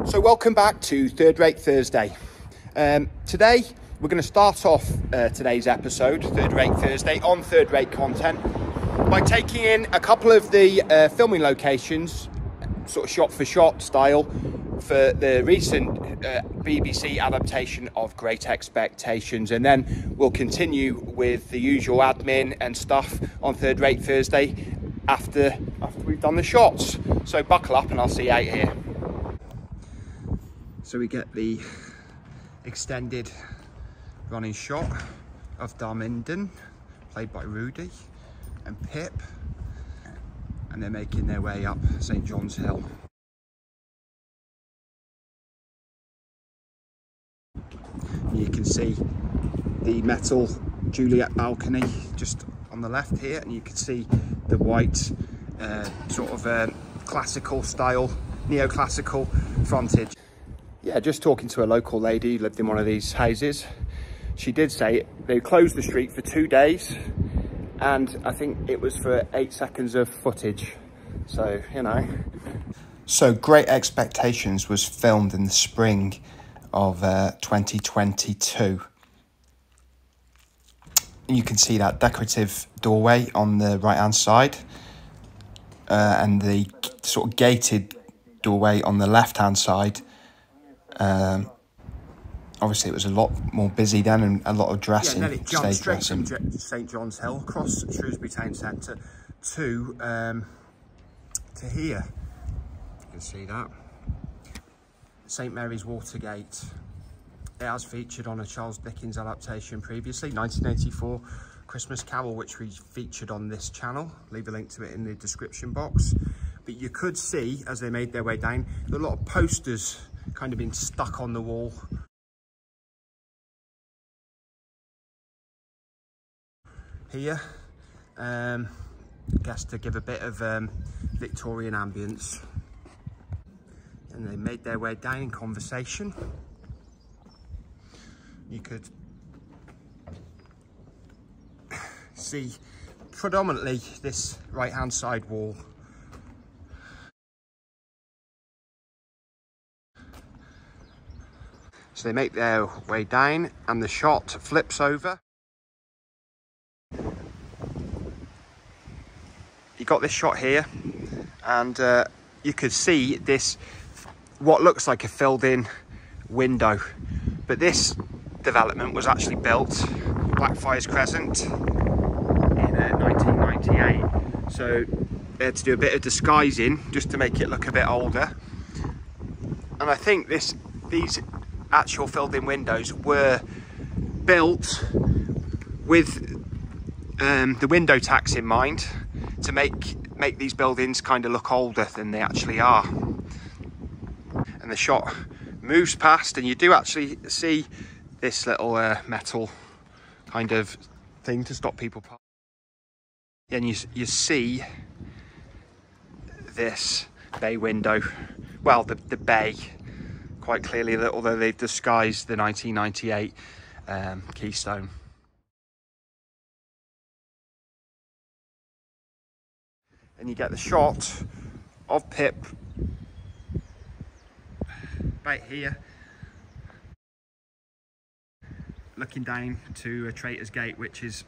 So welcome back to Third Rate Thursday. Today we're going to start off today's episode, Third Rate Thursday, on third rate content by taking in a couple of the filming locations, sort of shot for shot style, for the recent BBC adaptation of Great Expectations, and then we'll continue with the usual admin and stuff on Third Rate Thursday after we've done the shots. So buckle up and I'll see you out here. So we get the extended running shot of Darminden, played by Rudy, and Pip, and they're making their way up St John's Hill. You can see the metal Juliet balcony just on the left here, and you can see the white sort of classical style, neoclassical frontage. Yeah, just talking to a local lady who lived in one of these houses. She did say they closed the street for 2 days, and I think it was for 8 seconds of footage. So, you know. So Great Expectations was filmed in the spring of 2022. And you can see that decorative doorway on the right hand side, and the sort of gated doorway on the left hand side. Obviously it was a lot more busy then, and a lot of dressing, and then it jumped straight dressing from St John's Hill across Shrewsbury Town Centre to here. You can see that. St Mary's Watergate. It has featured on a Charles Dickens adaptation previously, 1984 Christmas Carol, which we featured on this channel. Leave a link to it in the description box. But you could see, as they made their way down, a lot of posters kind of been stuck on the wall. Here, I guess to give a bit of Victorian ambience. And they made their way down in conversation. You could see predominantly this right hand side wall. So they make their way down and the shot flips over. You got this shot here, and you could see this, what looks like a filled in window, but this development was actually built, Blackfriars Crescent, in 1998. So they had to do a bit of disguising just to make it look a bit older. And I think these actual filled in windows were built with the window tax in mind, to make these buildings kind of look older than they actually are. And the shot moves past, and you do actually see this little metal kind of thing to stop people passing. And you see this bay window, well, the bay quite clearly, although they've disguised the 1998 keystone. And you get the shot of Pip right here, looking down to a Traitor's Gate, which is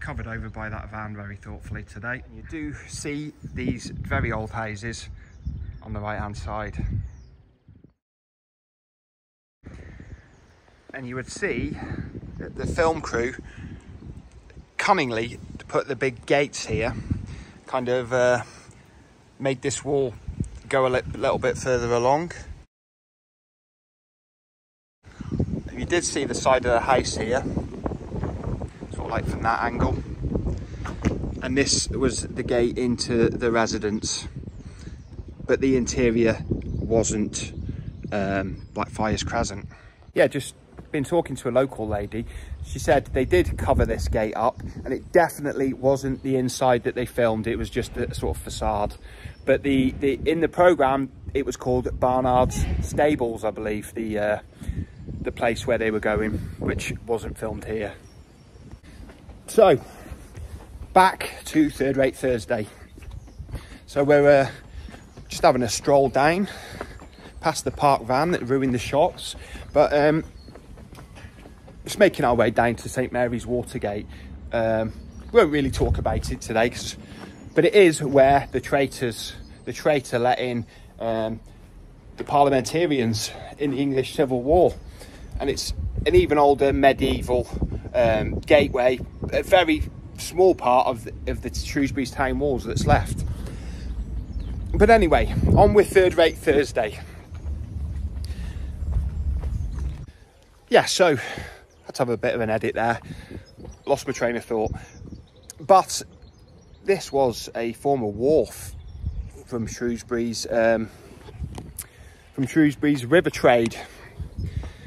covered over by that van very thoughtfully today. And you do see these very old houses on the right hand side. And you would see that the film crew cunningly put the big gates here, kind of made this wall go a little bit further along. You did see the side of the house here, sort of like from that angle, and this was the gate into the residence, but the interior wasn't Blackfriars Crescent. Yeah, just been talking to a local lady. She said they did cover this gate up, and it definitely wasn't the inside that they filmed. It was just a sort of facade. But in the programme, it was called Barnard's Stables, I believe, the place where they were going, which wasn't filmed here. So back to Third Rate Thursday. So we're just having a stroll down past the park van that ruined the shots. But just making our way down to St Mary's Watergate. We won't really talk about it today, but it is where the traitor let in the parliamentarians in the English Civil War. And it's an even older medieval gateway, a very small part of the Shrewsbury's town walls that's left. But anyway, on with Third Rate Thursday. Yeah, so I had to have a bit of an edit there. Lost my train of thought. But this was a former wharf from Shrewsbury's river trade.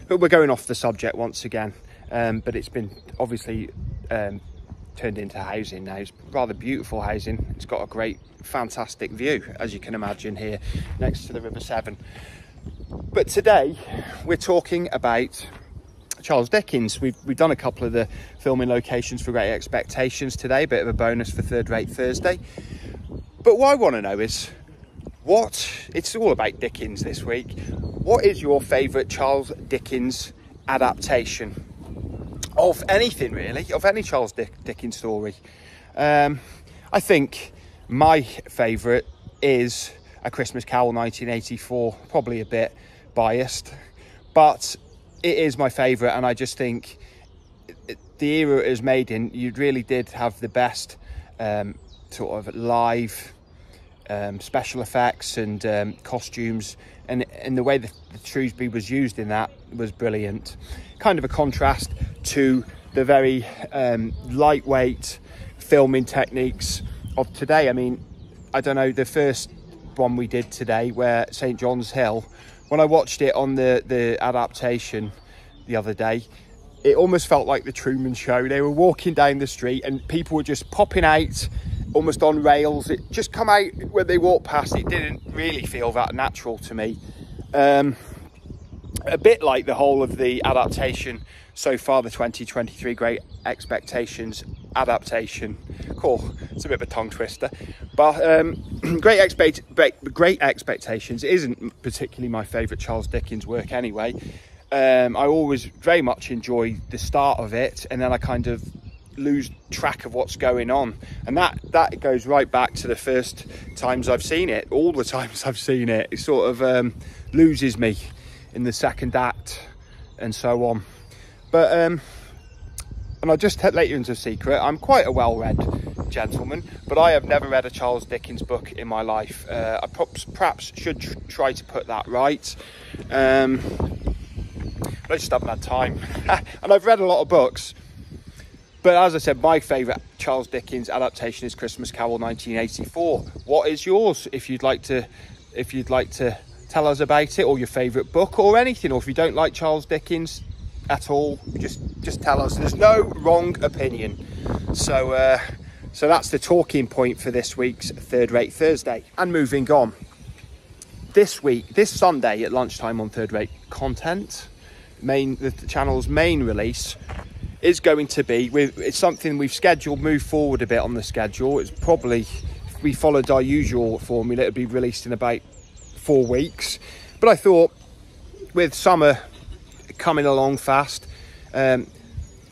But we're going off the subject once again. But it's been obviously turned into housing now. It's rather beautiful housing. It's got a great, fantastic view, as you can imagine, here next to the River Severn. But today we're talking about Charles Dickens. We've done a couple of the filming locations for Great Expectations today, a bit of a bonus for Third Rate Thursday. But what I want to know is, it's all about Dickens this week. What is your favourite Charles Dickens adaptation? Of anything, really, of any Charles Dickens story. I think my favourite is A Christmas Carol 1984, probably a bit biased, but it is my favourite, and I just think the era it was made in, you really did have the best sort of live special effects and costumes, and the way the Shrewsbury was used in that was brilliant. Kind of a contrast to the very lightweight filming techniques of today. I mean, I don't know, the first one we did today, where St John's Hill, when I watched it on the adaptation the other day, it almost felt like the Truman Show. They were walking down the street and people were just popping out almost on rails. It just come out when they walked past. It didn't really feel that natural to me. A bit like the whole of the adaptation so far, the 2023 Great Expectations adaptation. Cool, it's a bit of a tongue twister, but Great Expectations isn't particularly my favourite Charles Dickens work anyway. I always very much enjoy the start of it, and then I kind of lose track of what's going on, and that goes right back to the first times I've seen it. All the times I've seen it, it sort of loses me in the second act and so on. But and I'll just let you into a secret, I'm quite a well-read gentleman, but I have never read a Charles Dickens book in my life. I perhaps should try to put that right, but I just haven't had time. And I've read a lot of books, but as I said, my favourite Charles Dickens adaptation is Christmas Carol 1984. What is yours? If you'd like to tell us about it, or your favourite book, or anything, or if you don't like Charles Dickens at all, just tell us. There's no wrong opinion. So that's the talking point for this week's Third Rate Thursday. And moving on, this Sunday at lunchtime on Third Rate Content, the channel's main release is going to be it's something we've scheduled, moved forward a bit on the schedule. It's probably, if we followed our usual formula, it'd be released in about 4 weeks, but I thought with summer coming along fast,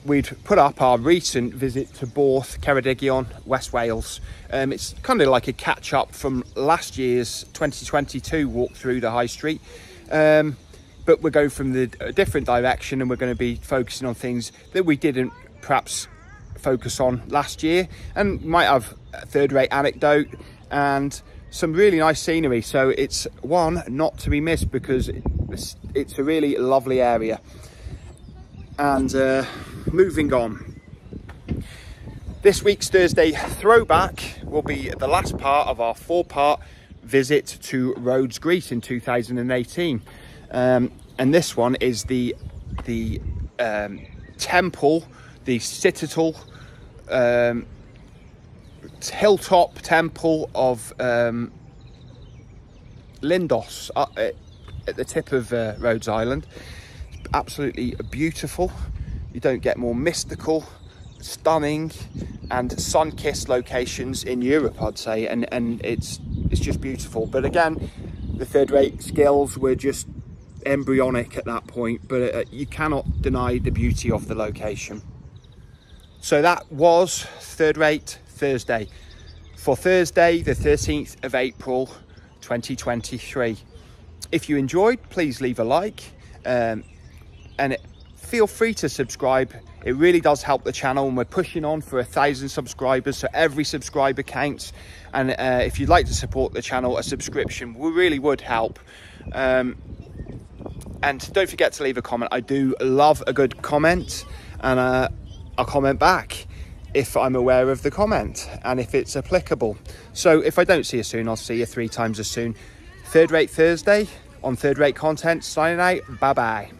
we'd put up our recent visit to Borth, Ceredigion, West Wales. It's kind of like a catch up from last year's 2022 walk through the high street, but we're going from a different direction, and we're going to be focusing on things that we didn't perhaps focus on last year, and might have a third rate anecdote and some really nice scenery. So it's one not to be missed, because it's a really lovely area. And moving on, this week's Thursday throwback will be the last part of our 4-part visit to Rhodes, Greece in 2018. And this one is the temple, the citadel, hilltop temple of Lindos at the tip of Rhodes Island. Absolutely beautiful. You don't get more mystical, stunning and sun-kissed locations in Europe, I'd say, and it's just beautiful. But again, the third-rate skills were just embryonic at that point, but you cannot deny the beauty of the location. So that was Third Rate Thursday for Thursday the 13th of April 2023. If you enjoyed, please leave a like, and feel free to subscribe. It really does help the channel, and we're pushing on for 1,000 subscribers, so every subscriber counts. And if you'd like to support the channel, a subscription really would help. And don't forget to leave a comment. I do love a good comment, and I'll comment back if I'm aware of the comment and if it's applicable. So if I don't see you soon, I'll see you 3 times as soon. Third Rate Thursday on Third Rate Content, signing out. Bye bye.